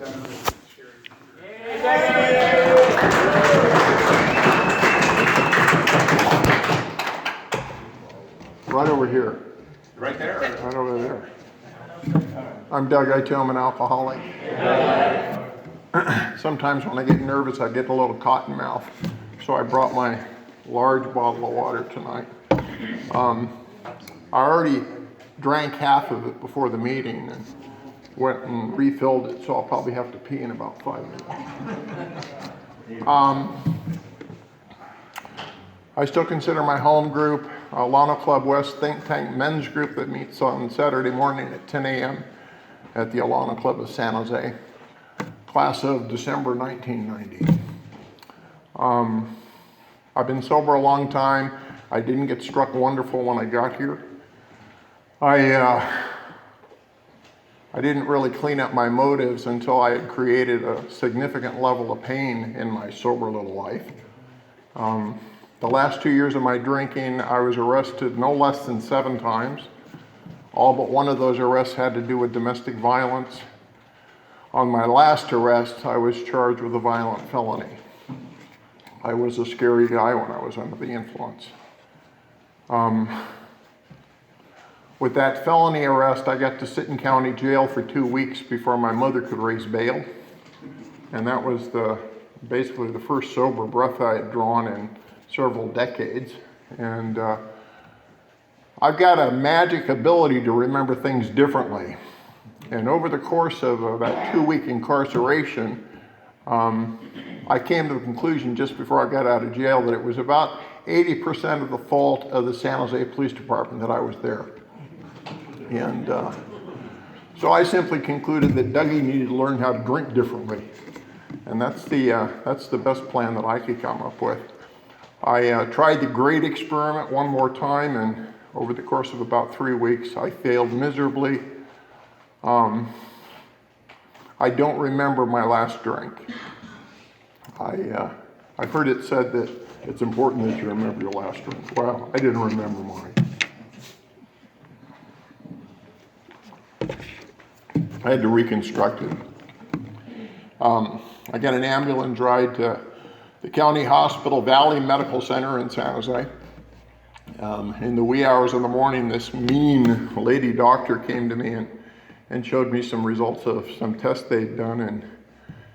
Right over here. Right there? Right over there. I'm Doug. I too am an alcoholic. Sometimes when I get nervous, I get a little cotton mouth. So I brought my large bottle of water tonight. I already drank half of it before the meeting and went and refilled it, so I'll probably have to pee in about 5 minutes. I still consider my home group Lana Club West Think Tank men's group that meets on Saturday morning at 10 a.m. at the Alana Club of San Jose, class of December 1990. I've been sober a long time. I didn't get struck wonderful when I got here. I didn't really clean up my motives until I had created a significant level of pain in my sober little life. The last 2 years of my drinking, I was arrested no less than 7 times. All but one of those arrests had to do with domestic violence. On my last arrest, I was charged with a violent felony. I was a scary guy when I was under the influence. With that felony arrest, I got to sit in county jail for 2 weeks before my mother could raise bail. And that was basically the first sober breath I had drawn in several decades. And I've got a magic ability to remember things differently. And over the course of that 2-week incarceration, I came to the conclusion just before I got out of jail that it was about 80% of the fault of the San Jose Police Department that I was there. And so I simply concluded that Dougie needed to learn how to drink differently. And that's the best plan that I could come up with. I tried the great experiment one more time, and over the course of about 3 weeks, I failed miserably. I don't remember my last drink. I've heard it said that it's important that you remember your last drink. Well, I didn't remember mine. I had to reconstruct it. I got an ambulance ride to the County Hospital Valley Medical Center in San Jose. In the wee hours of the morning, this mean lady doctor came to me and showed me some results of some tests they'd done, and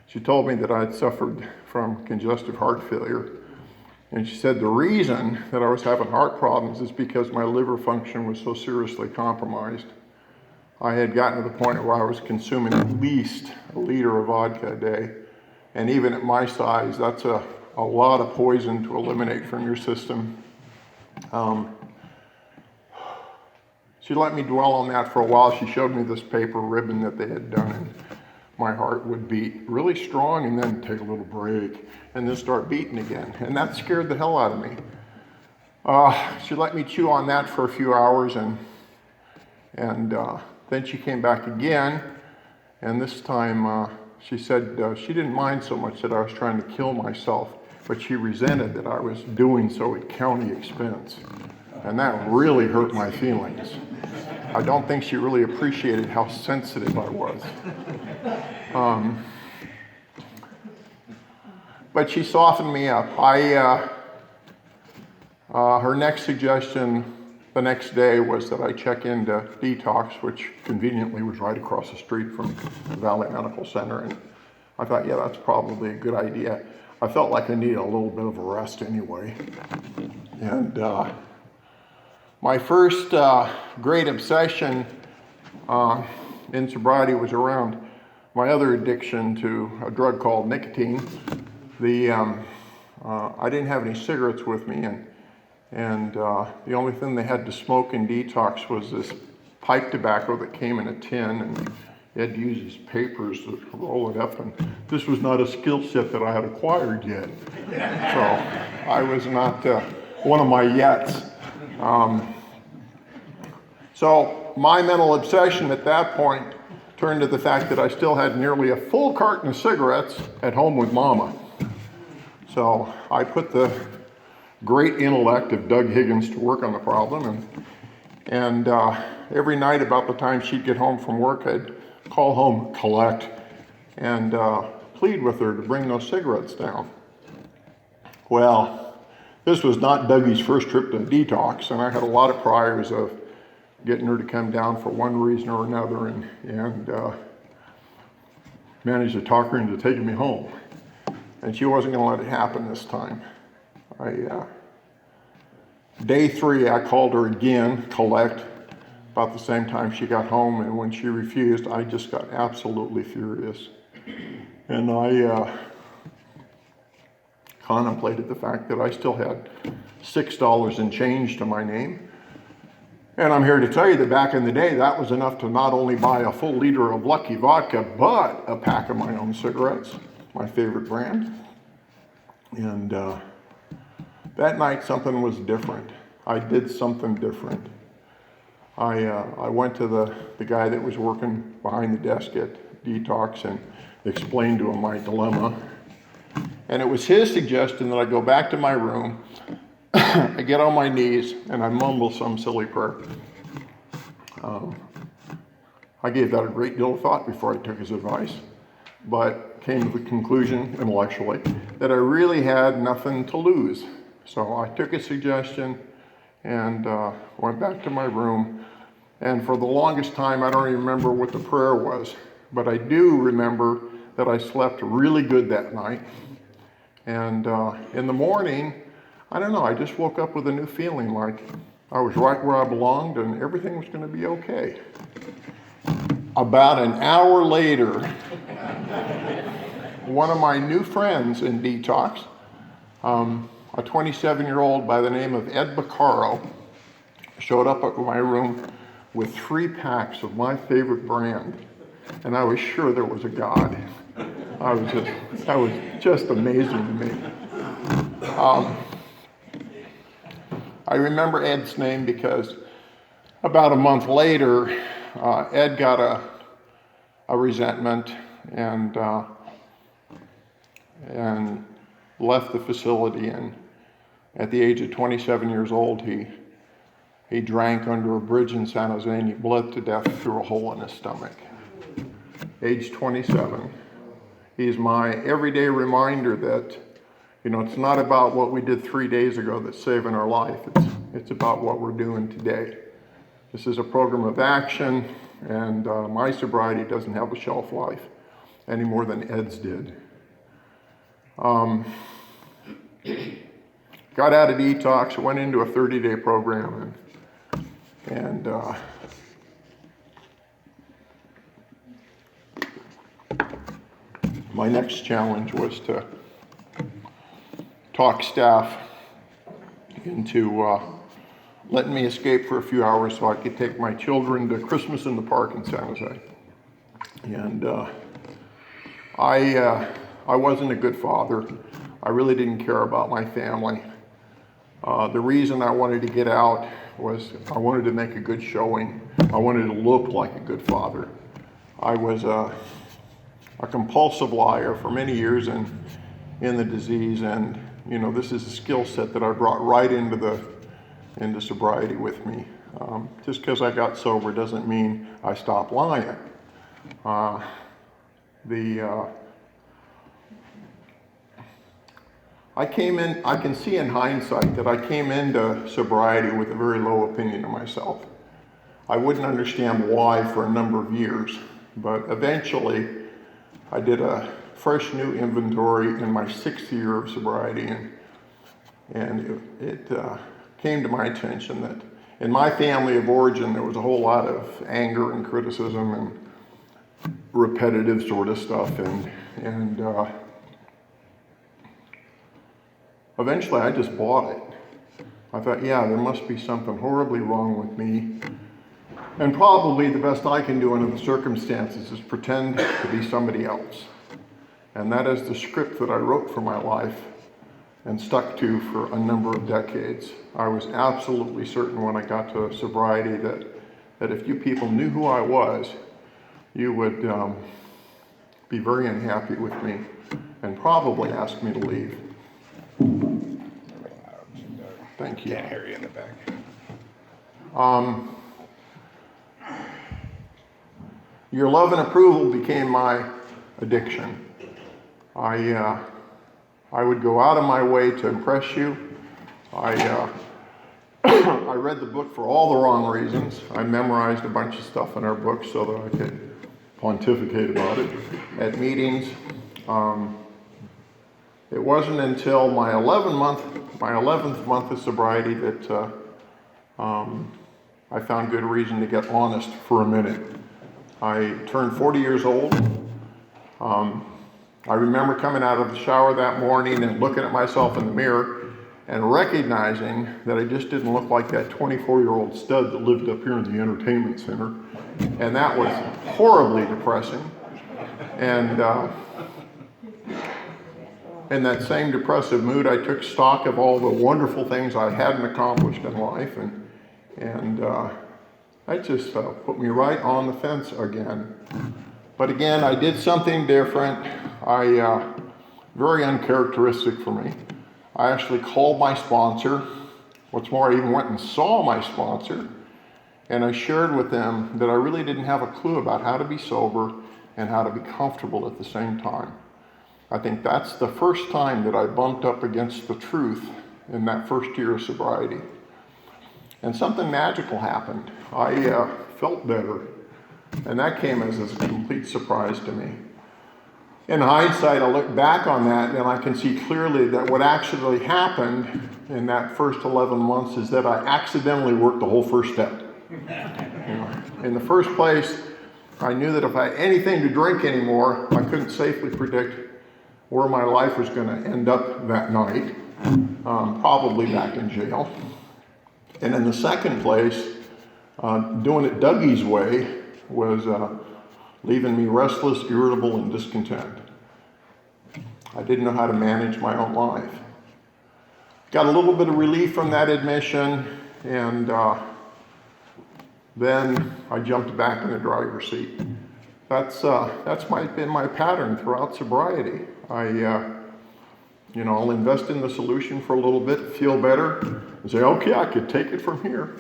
she told me that I'd suffered from congestive heart failure. And she said the reason that I was having heart problems is because my liver function was so seriously compromised. I had gotten to the point where I was consuming at least a liter of vodka a day. And even at my size, that's a lot of poison to eliminate from your system. She let me dwell on that for a while. She showed me this paper ribbon that they had done, and my heart would beat really strong and then take a little break and then start beating again. And that scared the hell out of me. She let me chew on that for a few hours, and then she came back again, and this time she said she didn't mind so much that I was trying to kill myself, but she resented that I was doing so at county expense. And that really hurt my feelings. I don't think she really appreciated how sensitive I was. But she softened me up. Her next suggestion the next day was that I check into Detox, which conveniently was right across the street from the Valley Medical Center. And I thought, yeah, that's probably a good idea. I felt like I needed a little bit of a rest anyway. And my first great obsession in sobriety was around my other addiction to a drug called nicotine. I didn't have any cigarettes with me, and the only thing they had to smoke in Detox was this pipe tobacco that came in a tin, and you had to use these papers to roll it up, and this was not a skill set that I had acquired yet. So I was not one of my yets. So my mental obsession at that point turned to the fact that I still had nearly a full carton of cigarettes at home with Mama. So I put the great intellect of Doug Higgins to work on the problem, and every night about the time she'd get home from work, I'd call home, collect, and plead with her to bring those cigarettes down. Well, this was not Dougie's first trip to Detox, and I had a lot of priors of getting her to come down for one reason or another, and managed to talk her into taking me home. And she wasn't going to let it happen this time. Day 3, I called her again, collect, about the same time she got home, and when she refused, I just got absolutely furious. And I contemplated the fact that I still had $6 and change to my name. And I'm here to tell you that back in the day, that was enough to not only buy a full liter of Lucky vodka, but a pack of my own cigarettes, my favorite brand. And that night, something was different. I did something different. I went to the guy that was working behind the desk at Detox and explained to him my dilemma. And it was his suggestion that I go back to my room, I get on my knees, and I mumble some silly prayer. I gave that a great deal of thought before I took his advice, but came to the conclusion intellectually that I really had nothing to lose. So I took his suggestion and went back to my room. And for the longest time, I don't even remember what the prayer was, but I do remember that I slept really good that night. And in the morning, I don't know, I just woke up with a new feeling like I was right where I belonged and everything was going to be okay. About an hour later, one of my new friends in Detox, a 27-year-old by the name of Ed Baccaro, showed up at my room with 3 packs of my favorite brand. And I was sure there was a God. That was just amazing to me. I remember Ed's name because about a month later, Ed got a resentment and left the facility. And at the age of 27 years old, he drank under a bridge in San Jose and he bled to death through a hole in his stomach. Age 27. He's my everyday reminder that, it's not about what we did 3 days ago that's saving our life. It's about what we're doing today. This is a program of action, and my sobriety doesn't have a shelf life any more than Ed's did. Got out of Detox, went into a 30-day program, and my next challenge was to talk staff into letting me escape for a few hours so I could take my children to Christmas in the Park in San Jose. And I wasn't a good father. I really didn't care about my family. The reason I wanted to get out was I wanted to make a good showing. I wanted to look like a good father. I was a compulsive liar for many years in the disease, and this is a skill set that I brought right into sobriety with me. Just because I got sober doesn't mean I stopped lying. I can see in hindsight that I came into sobriety with a very low opinion of myself. I wouldn't understand why for a number of years, but eventually I did a fresh new inventory in my 6th year of sobriety, and it came to my attention that in my family of origin there was a whole lot of anger and criticism and repetitive sort of stuff, and eventually I just bought it. I thought, yeah, there must be something horribly wrong with me, and probably the best I can do under the circumstances is pretend to be somebody else. And that is the script that I wrote for my life and stuck to for a number of decades. I was absolutely certain when I got to sobriety that if you people knew who I was, you would be very unhappy with me and probably ask me to leave. Thank you. Can't hear you in the back. Your love and approval became my addiction. I would go out of my way to impress you. I read the book for all the wrong reasons. I memorized a bunch of stuff in our book so that I could pontificate about it at meetings. It wasn't until my 11th month of sobriety that I found good reason to get honest for a minute. I turned 40 years old. I remember coming out of the shower that morning and looking at myself in the mirror and recognizing that I just didn't look like that 24-year-old stud that lived up here in the entertainment center. And that was horribly depressing. And in that same depressive mood, I took stock of all the wonderful things I hadn't accomplished in life, and that just put me right on the fence again. But again, I did something different. Very uncharacteristic for me. I actually called my sponsor. What's more, I even went and saw my sponsor, and I shared with them that I really didn't have a clue about how to be sober and how to be comfortable at the same time. I think that's the first time that I bumped up against the truth in that first year of sobriety. And something magical happened. I felt better, and that came as a complete surprise to me. In hindsight, I look back on that and I can see clearly that what actually happened in that first 11 months is that I accidentally worked the whole first step. In the first place, I knew that if I had anything to drink anymore, I couldn't safely predict where my life was going to end up that night, probably back in jail. And in the second place, doing it Dougie's way was leaving me restless, irritable, and discontent. I didn't know how to manage my own life. Got a little bit of relief from that admission, and then I jumped back in the driver's seat. That's been my pattern throughout sobriety. I'll invest in the solution for a little bit, feel better, and say, okay, I could take it from here.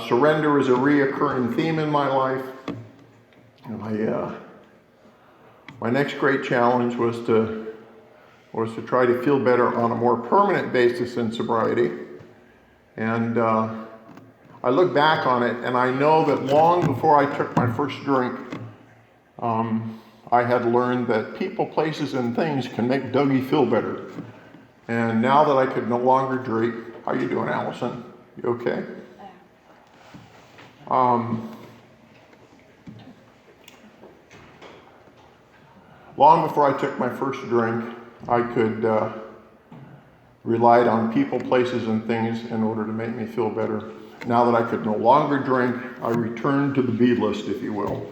Surrender is a reoccurring theme in my life. And my next great challenge was to try to feel better on a more permanent basis in sobriety. And I look back on it, and I know that long before I took my first drink, I had learned that people, places, and things can make Dougie feel better. And now that I could no longer drink, how you doing, Allison? You okay? Long before I took my first drink, I could relied on people, places, and things in order to make me feel better. Now that I could no longer drink, I returned to the B list, if you will.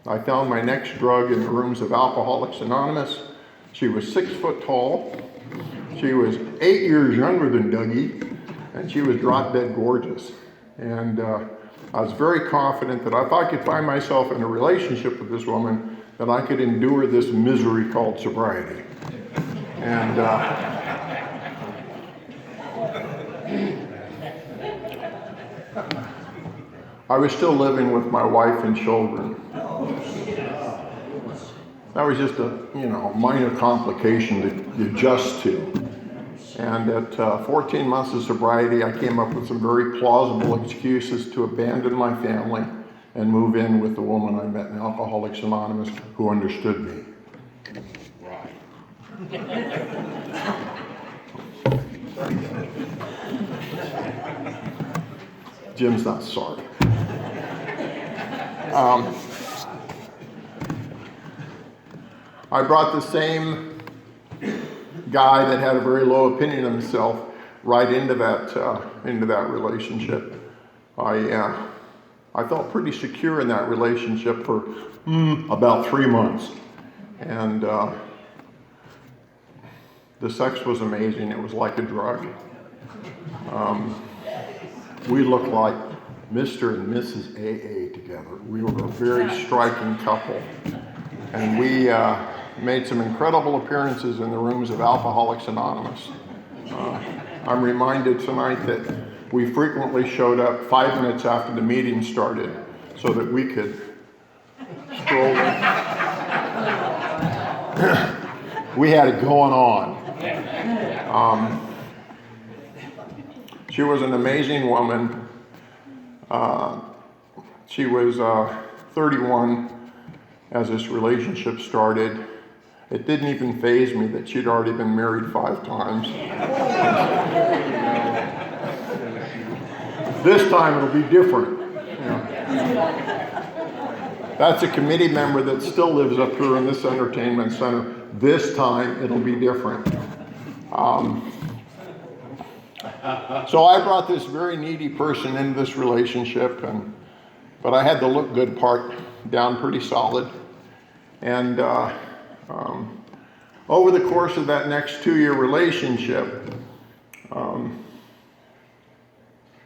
I found my next drug in the rooms of Alcoholics Anonymous. She was 6 foot tall. She was 8 years younger than Dougie, and she was drop dead gorgeous. And I was very confident that if I could find myself in a relationship with this woman, that I could endure this misery called sobriety. And I was still living with my wife and children. That was just a minor complication to adjust to. And at 14 months of sobriety, I came up with some very plausible excuses to abandon my family and move in with the woman I met in Alcoholics Anonymous who understood me. Jim's not sorry. I brought the same guy that had a very low opinion of himself right into that relationship. I felt pretty secure in that relationship for about 3 months, and the sex was amazing. It was like a drug. We looked like Mr. and Mrs. AA together. We were a very striking couple, and we made some incredible appearances in the rooms of Alcoholics Anonymous. I'm reminded tonight that we frequently showed up 5 minutes after the meeting started so that we could strolling. We had it going on. She was an amazing woman. She was 31 as this relationship started. It didn't even faze me that she'd already been married 5 times. This time it'll be different. That's a committee member that still lives up here in this entertainment center. This time it'll be different. So I brought this very needy person into this relationship, but I had the look good part down pretty solid. And over the course of that next 2-year relationship,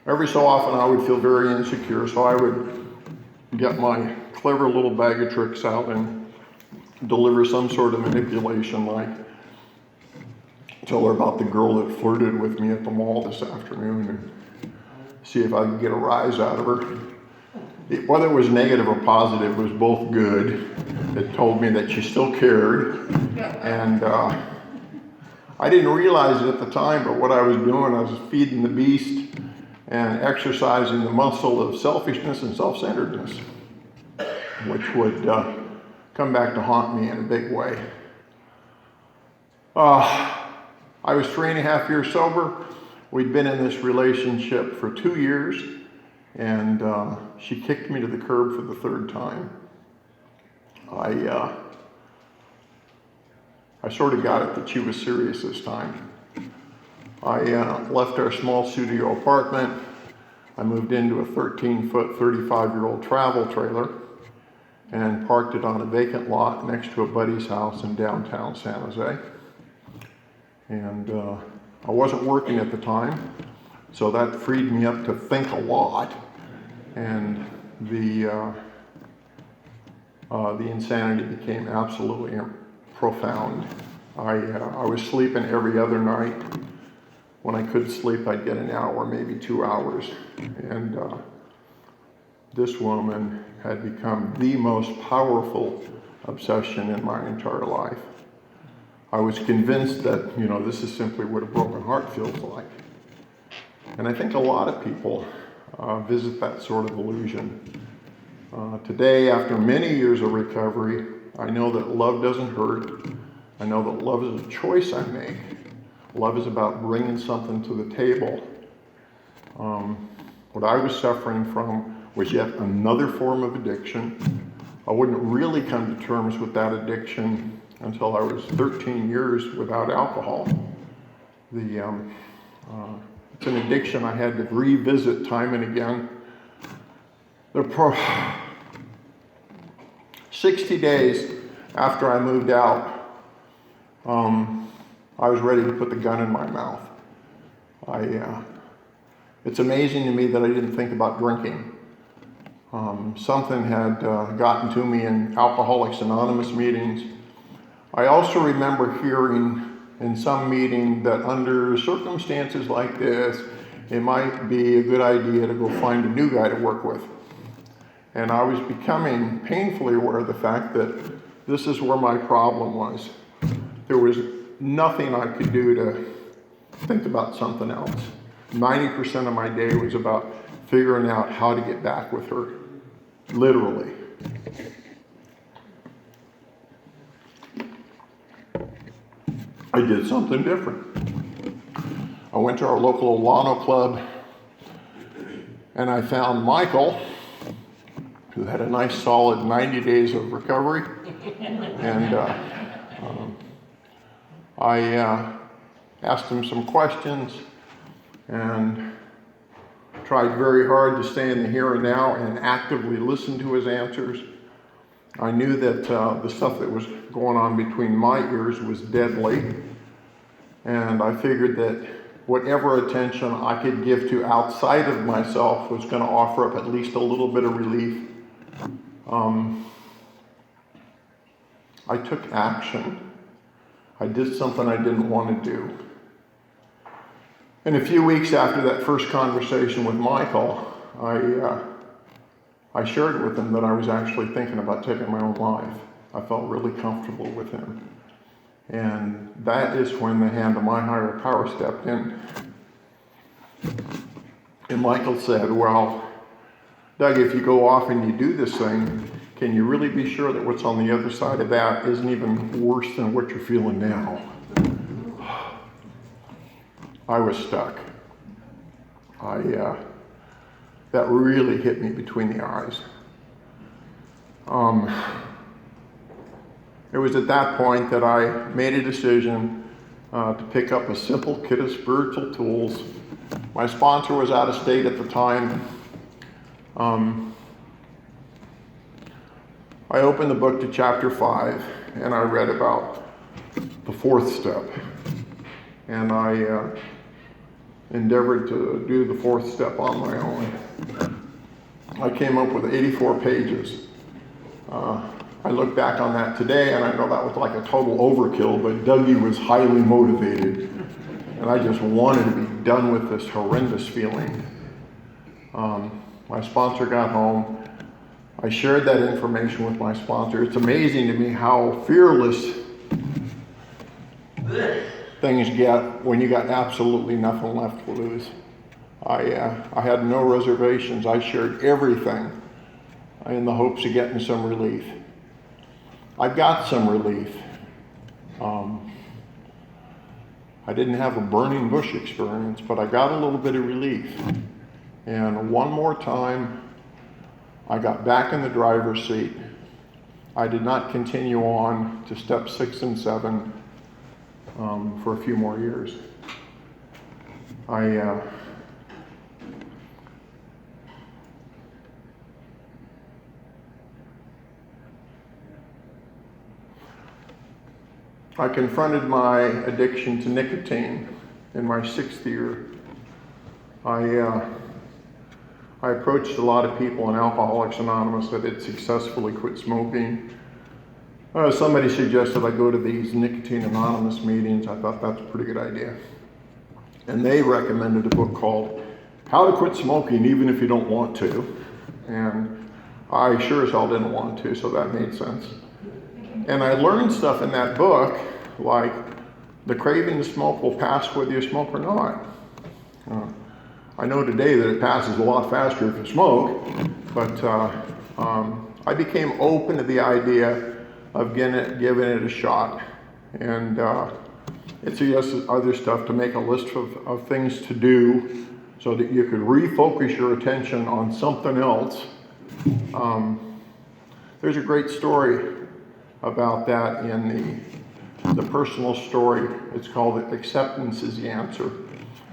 every so often I would feel very insecure, so I would get my clever little bag of tricks out and deliver some sort of manipulation, like tell her about the girl that flirted with me at the mall this afternoon and see if I could get a rise out of her. Whether it was negative or positive, it was both good. It told me that she still cared. And I didn't realize it at the time, but what I was doing, I was feeding the beast and exercising the muscle of selfishness and self-centeredness, which would come back to haunt me in a big way. I was 3.5 years sober. We'd been in this relationship for 2 years, and she kicked me to the curb for the 3rd time. I sort of got it that she was serious this time. I left our small studio apartment. I moved into a 13-foot, 35-year-old travel trailer and parked it on a vacant lot next to a buddy's house in downtown San Jose. And I wasn't working at the time, so that freed me up to think a lot. And the insanity became absolutely profound. I was sleeping every other night. When I could sleep, I'd get an hour, maybe 2 hours. And this woman had become the most powerful obsession in my entire life. I was convinced that, this is simply what a broken heart feels like. And I think a lot of people visit that sort of illusion. Today, after many years of recovery, I know that love doesn't hurt. I know that love is a choice I make. Love is about bringing something to the table. What I was suffering from was yet another form of addiction. I wouldn't really come to terms with that addiction until I was 13 years without alcohol. It's an addiction I had to revisit time and again. 60 days after I moved out, I was ready to put the gun in my mouth. It's amazing to me that I didn't think about drinking. Something had gotten to me in Alcoholics Anonymous meetings. I also remember hearing in some meeting that under circumstances like this, it might be a good idea to go find a new guy to work with. And I was becoming painfully aware of the fact that this is where my problem was. There was nothing I could do to think about something else. 90% of my day was about figuring out how to get back with her, literally. I did something different. I went to our local Olano club and I found Michael, who had a nice solid 90 days of recovery. And I asked him some questions and tried very hard to stay in the here and now and actively listen to his answers. I knew that the stuff that was going on between my ears was deadly, and I figured that whatever attention I could give to outside of myself was going to offer up at least a little bit of relief. I took action. I did something I didn't want to do. And a few weeks after that first conversation with Michael, I shared with him that I was actually thinking about taking my own life. I felt really comfortable with him. And that is when the hand of my higher power stepped in. And Michael said, well, Doug, if you go off and you do this thing, can you really be sure that what's on the other side of that isn't even worse than what you're feeling now? I was stuck. That really hit me between the eyes. It was at that point that I made a decision to pick up a simple kit of spiritual tools. My sponsor was out of state at the time. I opened the book to chapter 5, and I read about the 4th step. And I endeavored to do the 4th step on my own. I came up with 84 pages. I look back on that today, and I know that was like a total overkill, but Dougie was highly motivated, and I just wanted to be done with this horrendous feeling. My sponsor got home. I shared that information with my sponsor. It's amazing to me how fearless things get when you got absolutely nothing left to lose. I had no reservations. I shared everything in the hopes of getting some relief. I got some relief. I didn't have a burning bush experience, but I got a little bit of relief. And one more time, I got back in the driver's seat. I did not continue on to step 6 and 7 for a few more years. I confronted my addiction to nicotine in my 6th year. I approached a lot of people in Alcoholics Anonymous that had successfully quit smoking. Somebody suggested I go to these Nicotine Anonymous meetings. I thought that's a pretty good idea. And they recommended a book called How to Quit Smoking Even If You Don't Want to. And I sure as hell didn't want to, so that made sense. And I learned stuff in that book, like the craving to smoke will pass whether you smoke or not. I know today that it passes a lot faster if you smoke, but I became open to the idea of giving it a shot. And it suggested other stuff to make a list of things to do so that you could refocus your attention on something else. There's a great story about that in the personal story. It's called Acceptance is the Answer.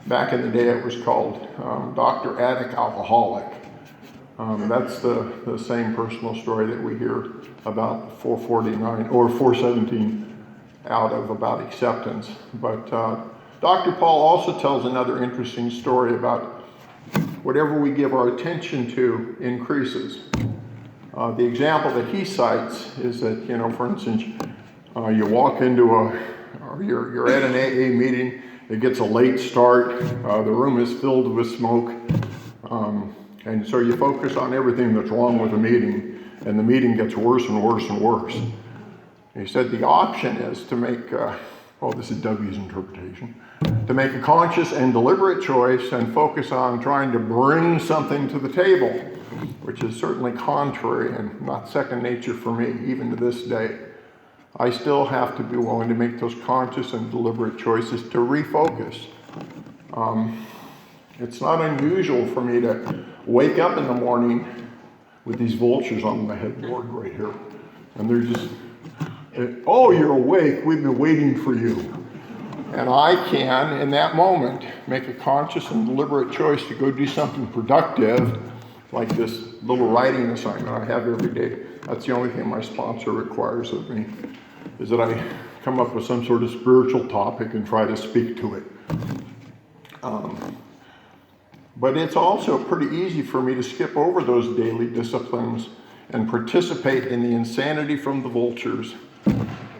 Back in the day it was called Dr. Addict Alcoholic. That's the same personal story that we hear about 449 or 417 out of about acceptance. But Dr. Paul also tells another interesting story about whatever we give our attention to increases. The example that he cites is that, for instance, you walk into or you're at an AA meeting, it gets a late start, the room is filled with smoke, and so you focus on everything that's wrong with the meeting, and the meeting gets worse and worse and worse. He said the option is to make, this is Dougie's interpretation, to make a conscious and deliberate choice and focus on trying to bring something to the table, which is certainly contrary and not second nature for me, even to this day. I still have to be willing to make those conscious and deliberate choices to refocus. It's not unusual for me to wake up in the morning with these vultures on my headboard right here. And they're just, oh, you're awake, we've been waiting for you. And I can, in that moment, make a conscious and deliberate choice to go do something productive, like this little writing assignment I have every day. That's the only thing my sponsor requires of me, is that I come up with some sort of spiritual topic and try to speak to it. But it's also pretty easy for me to skip over those daily disciplines and participate in the insanity from the vultures.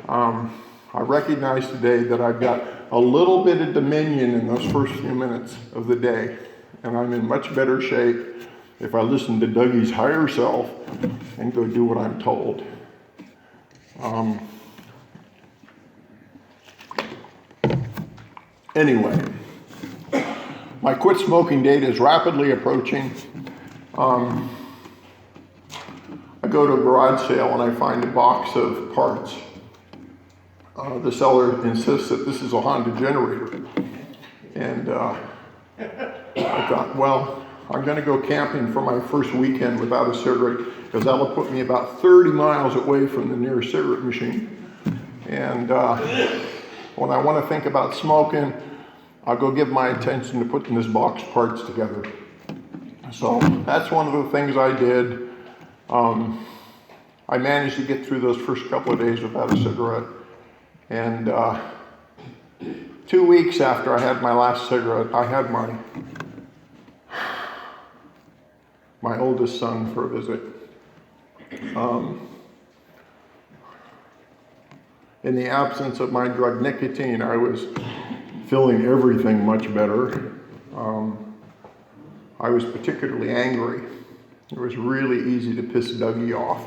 I recognize today that I've got a little bit of dominion in those first few minutes of the day, and I'm in much better shape if I listen to Dougie's higher self and go do what I'm told. Anyway, my quit smoking date is rapidly approaching. I go to a garage sale and I find a box of parts. The seller insists that this is a Honda generator. And I thought, well, I'm going to go camping for my first weekend without a cigarette because that'll put me about 30 miles away from the nearest cigarette machine. And when I want to think about smoking, I'll go give my attention to putting this box of parts together. So that's one of the things I did. I managed to get through those first couple of days without a cigarette. And 2 weeks after I had my last cigarette, I had my oldest son for a visit. In the absence of my drug nicotine, I was feeling everything much better. I was particularly angry. It was really easy to piss Dougie off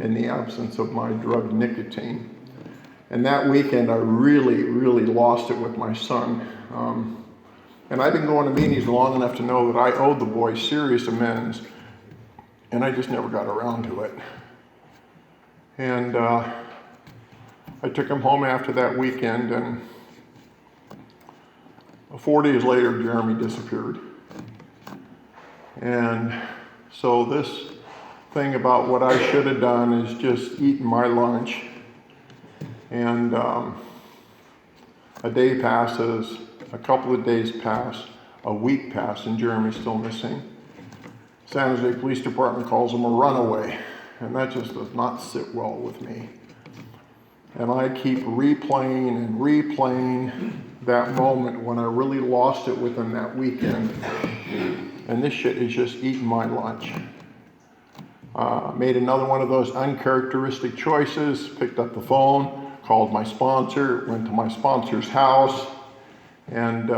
in the absence of my drug nicotine. And that weekend, I really, really lost it with my son. And I've been going to meetings long enough to know that I owed the boy serious amends, and I just never got around to it. And I took him home after that weekend, and 4 days later, Jeremy disappeared. And so this thing about what I should have done is just eaten my lunch. And a day passes, a couple of days pass, a week passes, and Jeremy's still missing. San Jose Police Department calls him a runaway, and that just does not sit well with me. And I keep replaying and replaying that moment when I really lost it with him that weekend. And this shit is just eating my lunch. Made another one of those uncharacteristic choices, picked up the phone, called my sponsor, went to my sponsor's house, and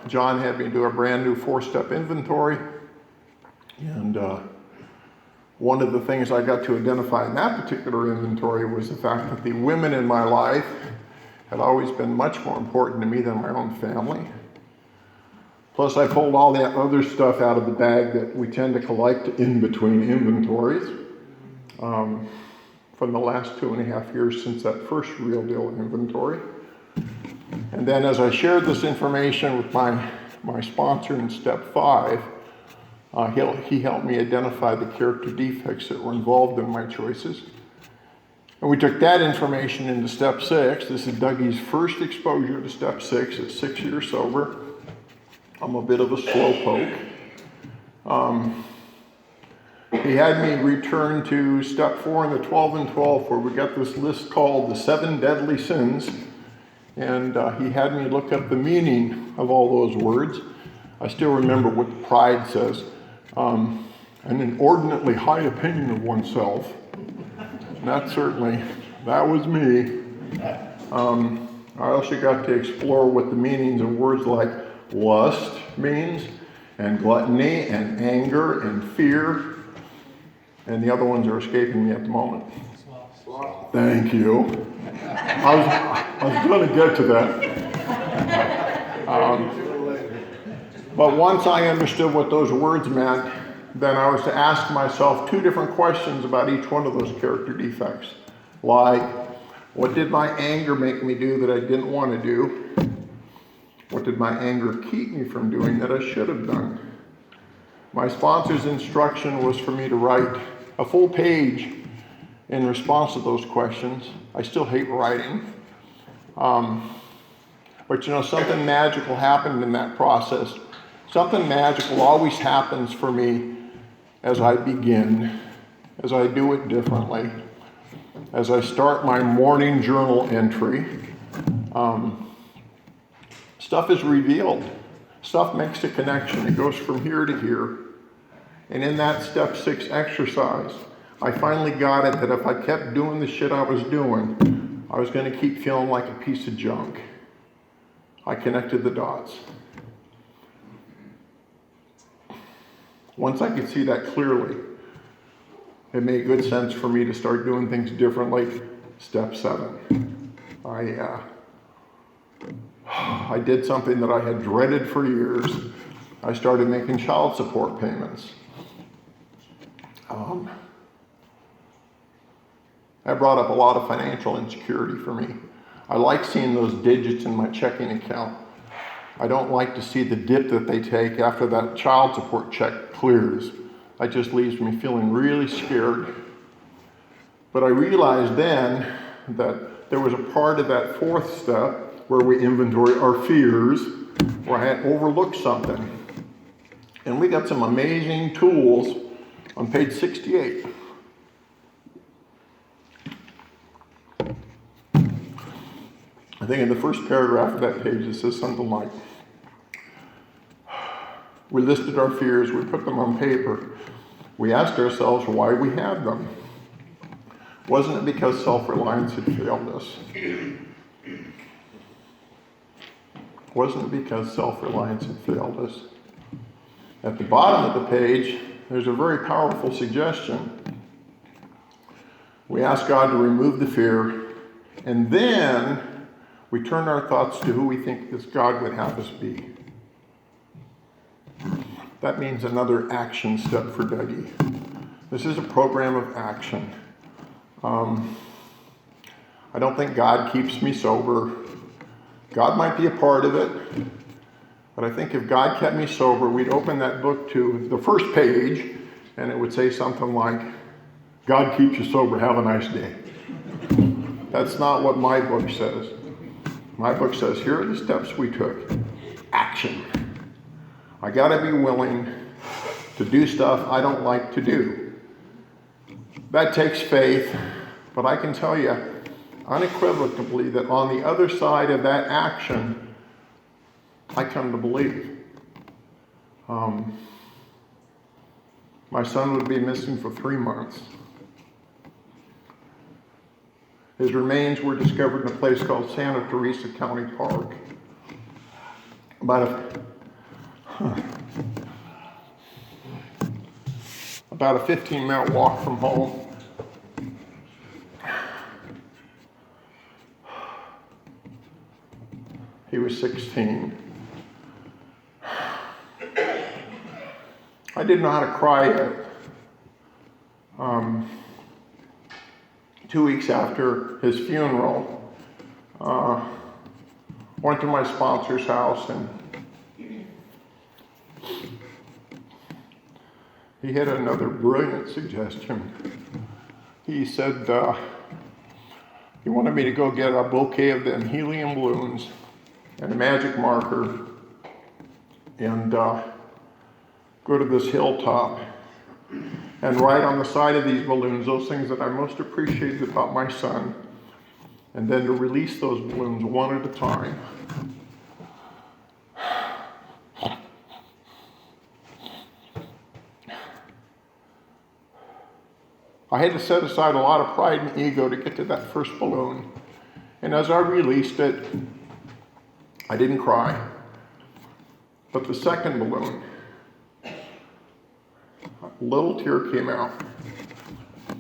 John had me do a brand new 4-step inventory. And one of the things I got to identify in that particular inventory was the fact that the women in my life had always been much more important to me than my own family. Plus, I pulled all that other stuff out of the bag that we tend to collect in between inventories from the last 2.5 years since that first real deal inventory. And then as I shared this information with my sponsor in step 5, he helped me identify the character defects that were involved in my choices. And we took that information into step 6. This is Dougie's first exposure to step 6 at 6 years sober. I'm a bit of a slowpoke. He had me return to step 4 in the 12 and 12, where we got this list called the 7 deadly sins. And he had me look up the meaning of all those words. I still remember what pride says. An inordinately high opinion of oneself. And that was me. I also got to explore what the meanings of words like lust means, and gluttony, and anger, and fear. And the other ones are escaping me at the moment. Thank you. I was going to get to that. But once I understood what those words meant, then I was to ask myself 2 different questions about each one of those character defects. Like, what did my anger make me do that I didn't want to do? What did my anger keep me from doing that I should have done? My sponsor's instruction was for me to write a full page in response to those questions. I still hate writing. But something magical happened in that process. Something magical always happens for me as I begin, as I do it differently, as I start my morning journal entry. Stuff is revealed. Stuff makes a connection. It goes from here to here. And in that step 6 exercise, I finally got it that if I kept doing the shit I was doing, I was going to keep feeling like a piece of junk. I connected the dots. Once I could see that clearly, it made good sense for me to start doing things differently. Step 7. I did something that I had dreaded for years. I started making child support payments. That brought up a lot of financial insecurity for me. I like seeing those digits in my checking account. I don't like to see the dip that they take after that child support check clears. That just leaves me feeling really scared. But I realized then that there was a part of that 4th step where we inventory our fears, where I had overlooked something. And we got some amazing tools on page 68. I think in the first paragraph of that page it says something like, we listed our fears, we put them on paper. We asked ourselves why we had them. Wasn't it because self-reliance had failed us? Wasn't it because self-reliance had failed us? At the bottom of the page, there's a very powerful suggestion. We ask God to remove the fear, and then we turn our thoughts to who we think this God would have us be. That means another action step for Dougie. This is a program of action. I don't think God keeps me sober. God might be a part of it, but I think if God kept me sober, we'd open that book to the first page, and it would say something like, God keeps you sober, have a nice day. That's not what my book says. My book says, here are the steps we took. Action. I gotta be willing to do stuff I don't like to do. That takes faith, but I can tell you unequivocally that on the other side of that action, I come to believe. My son would be missing for 3 months. His remains were discovered in a place called Santa Teresa County Park. About a 15-minute walk from home. He was 16. I didn't know how to cry yet. 2 weeks after his funeral, went to my sponsor's house, and he had another brilliant suggestion. He said he wanted me to go get a bouquet of them helium balloons and a magic marker and go to this hilltop and write on the side of these balloons those things that I most appreciated about my son, and then to release those balloons one at a time. I had to set aside a lot of pride and ego to get to that first balloon. And as I released it, I didn't cry. But the second balloon, a little tear came out.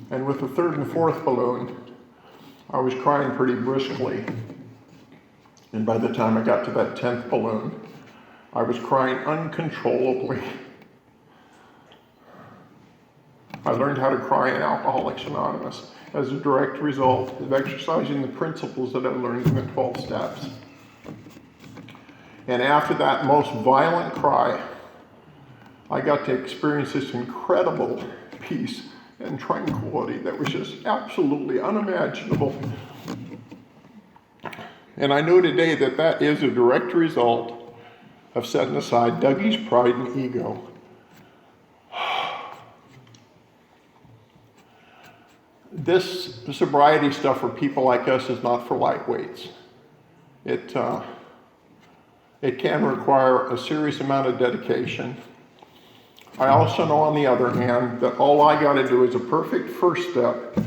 And with the third and fourth balloon, I was crying pretty briskly. And by the time I got to that 10th balloon, I was crying uncontrollably. I learned how to cry in Alcoholics Anonymous as a direct result of exercising the principles that I learned in the 12 steps. And after that most violent cry, I got to experience this incredible peace and tranquility that was just absolutely unimaginable. And I know today that that is a direct result of setting aside Dougie's pride and ego. This sobriety stuff for people like us is not for lightweights. It can require a serious amount of dedication. I also know, on the other hand, that all I got to do is a perfect first step,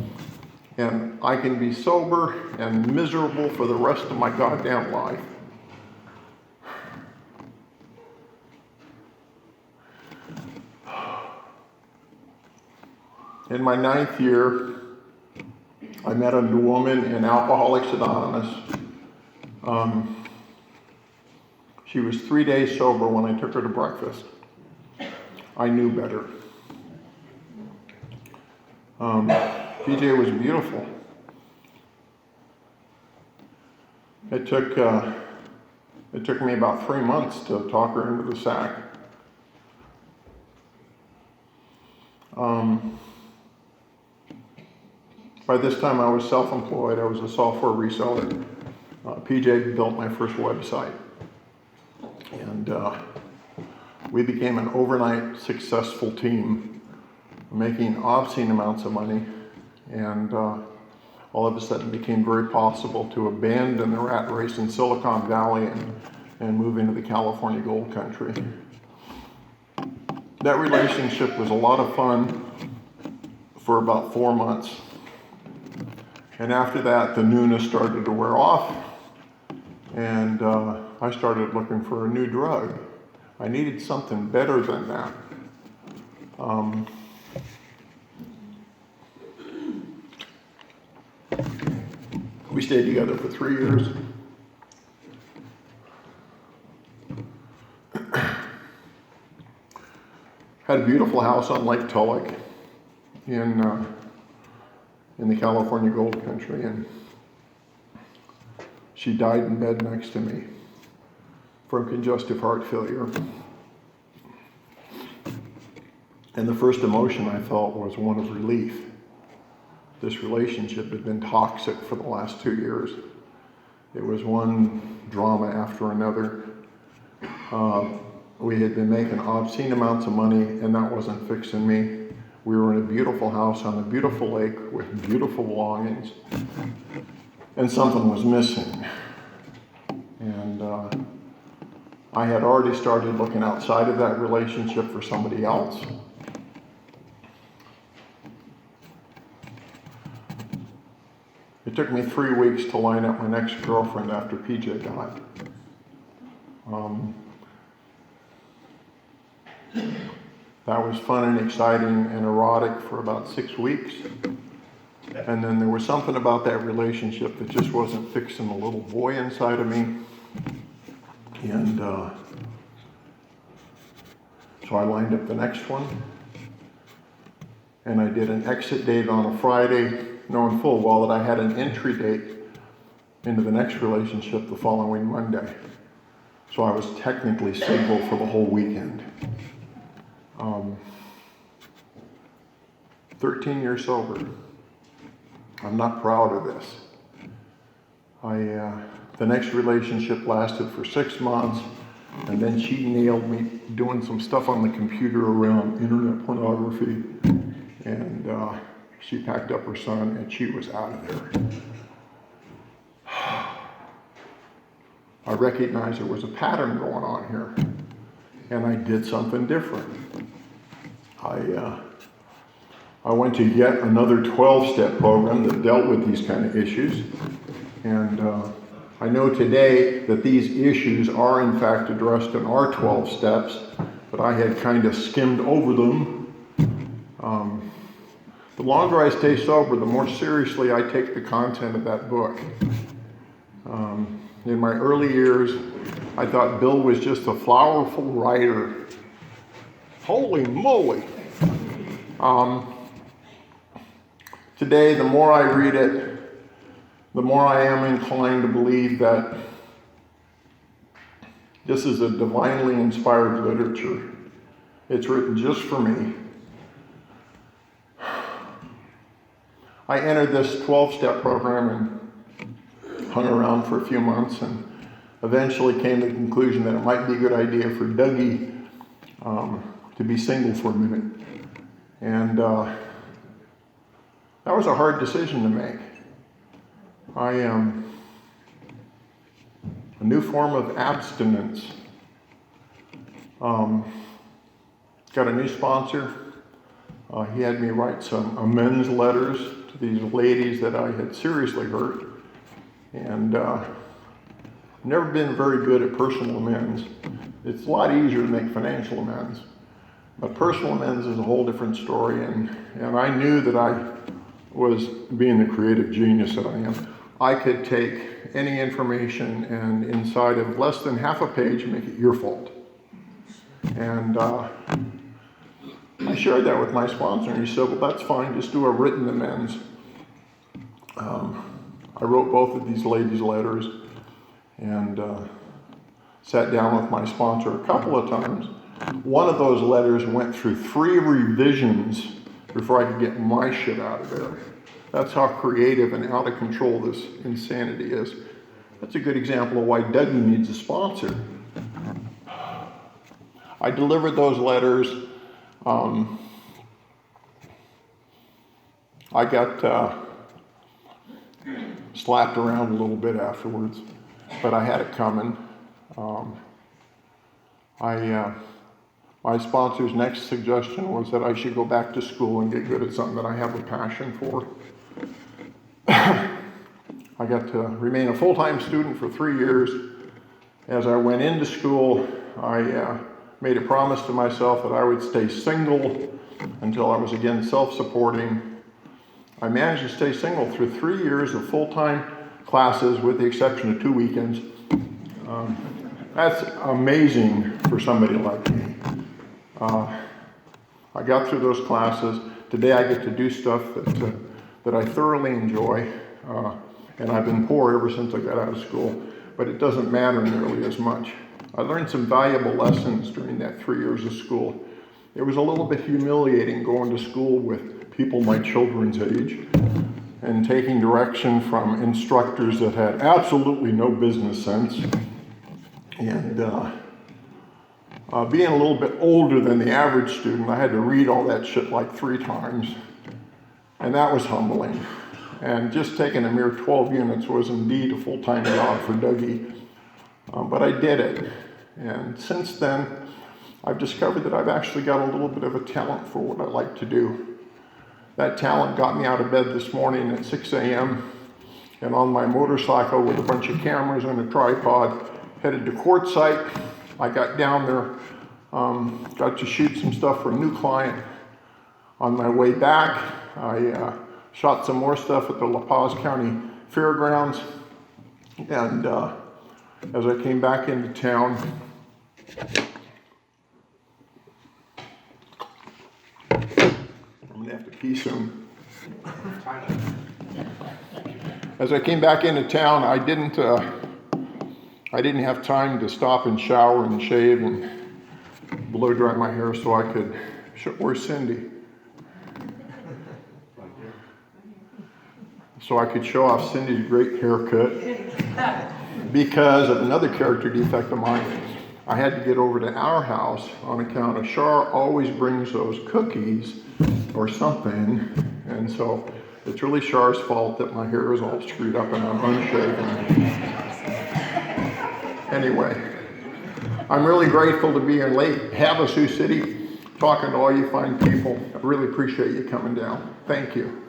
and I can be sober and miserable for the rest of my goddamn life. in my 9th year, I met a woman in Alcoholics Anonymous. She was 3 days sober when I took her to breakfast. I knew better. PJ was beautiful. It took me about 3 months to talk her into the sack. By this time I was self-employed. I was a software reseller. PJ built my first website. And we became an overnight successful team, making obscene amounts of money. And all of a sudden it became very possible to abandon the rat race in Silicon Valley and move into the California gold country. That relationship was a lot of fun for about 4 months. And after that, the newness started to wear off, and I started looking for a new drug. I needed something better than that. We stayed together for 3 years. Had a beautiful house on Lake Tulloch in the California gold country, and she died in bed next to me from congestive heart failure. And the first emotion I felt was one of relief. This relationship had been toxic for the last 2 years. It was one drama after another. We had been making obscene amounts of money, and that wasn't fixing me. We were in a beautiful house on a beautiful lake with beautiful belongings, and something was missing. And I had already started looking outside of that relationship for somebody else. It took me 3 weeks to line up my next girlfriend after PJ died. That was fun and exciting and erotic for about 6 weeks. And then there was something about that relationship that just wasn't fixing the little boy inside of me. And so I lined up the next one. And I did an exit date on a Friday, knowing full well that I had an entry date into the next relationship the following Monday. So I was technically single for the whole weekend. 13 years sober. I'm not proud of this. The next relationship lasted for 6 months, and then she nailed me doing some stuff on the computer around internet pornography, and she packed up her son and she was out of there. I recognized there was a pattern going on here, and I did something different. I went to yet another 12-step program that dealt with these kind of issues, and I know today that these issues are in fact addressed in our 12 steps, but I had kind of skimmed over them. The longer I stay sober, the more seriously I take the content of that book. In my early years, I thought Bill was just a flowerful writer. Holy moly! Today, the more I read it, the more I am inclined to believe that this is a divinely inspired literature. It's written just for me. I entered this 12-step program and hung around for a few months, and eventually came to the conclusion that it might be a good idea for Dougie to be single for a minute. And that was a hard decision to make. A new form of abstinence. Got a new sponsor. He had me write some amends letters to these ladies that I had seriously hurt. And never been very good at personal amends. It's a lot easier to make financial amends. But personal amends is a whole different story, and I knew that I was, being the creative genius that I am, I could take any information and inside of less than half a page make it your fault. And I shared that with my sponsor, and he said, well, that's fine, just do a written amends. I wrote both of these ladies letters and sat down with my sponsor a couple of times. One of those letters went through 3 revisions before I could get my shit out of there. That's how creative and out of control this insanity is. That's a good example of why Dougie needs a sponsor. I delivered those letters. I got slapped around a little bit afterwards, but I had it coming. My sponsor's next suggestion was that I should go back to school and get good at something that I have a passion for. I got to remain a full-time student for 3 years. As I went into school, I made a promise to myself that I would stay single until I was again self-supporting. I managed to stay single through 3 years of full-time classes with the exception of 2 weekends. That's amazing for somebody like me. I got through those classes. Today I get to do stuff that I thoroughly enjoy, and I've been poor ever since I got out of school, but it doesn't matter nearly as much. I learned some valuable lessons during that 3 years of school. It was a little bit humiliating going to school with people my children's age and taking direction from instructors that had absolutely no business sense, and being a little bit older than the average student, I had to read all that shit like 3 times, and that was humbling. And just taking a mere 12 units was indeed a full-time job for Dougie, but I did it. And since then, I've discovered that I've actually got a little bit of a talent for what I like to do. That talent got me out of bed this morning at 6 a.m. and on my motorcycle with a bunch of cameras and a tripod, headed to quartzsite. I got down there, got to shoot some stuff for a new client. On my way back, I shot some more stuff at the La Paz County Fairgrounds. And as I came back into town, I'm gonna have to pee soon. As I came back into town, I didn't have time to stop and shower and shave and blow dry my hair so I could, where's Cindy? So I could show off Cindy's great haircut. Because of another character defect of mine, I had to get over to our house on account of Char always brings those cookies or something, and so it's really Char's fault that my hair is all screwed up and I'm unshaven. Anyway, I'm really grateful to be in Lake Havasu City talking to all you fine people. I really appreciate you coming down. Thank you.